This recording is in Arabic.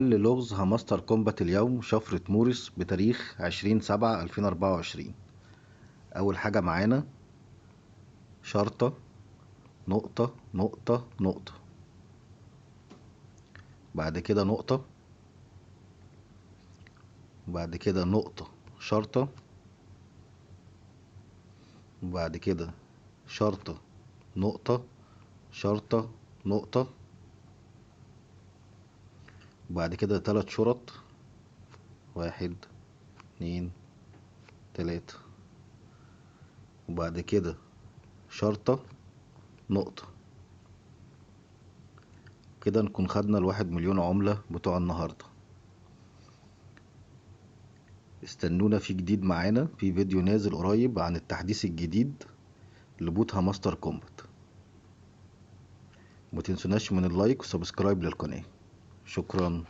لغز هامستر كومبات اليوم شفرة موريس بتاريخ 20/7/2024. أول حاجة معانا شرطة نقطة نقطة نقطة، بعد كده نقطة، بعد كده نقطة شرطة، وبعد كده شرطة نقطة شرطة نقطة، وبعد كده 3 شرط، 1 2 3، وبعد كده شرطة نقطة. كده نكون خدنا ال1 مليون عملة بتوع النهاردة. استنونا في جديد معانا، في فيديو نازل قريب عن التحديث الجديد لبوت هامستر كومبات. متنسوناش من اللايك وسبسكرايب للقناة. شكرا.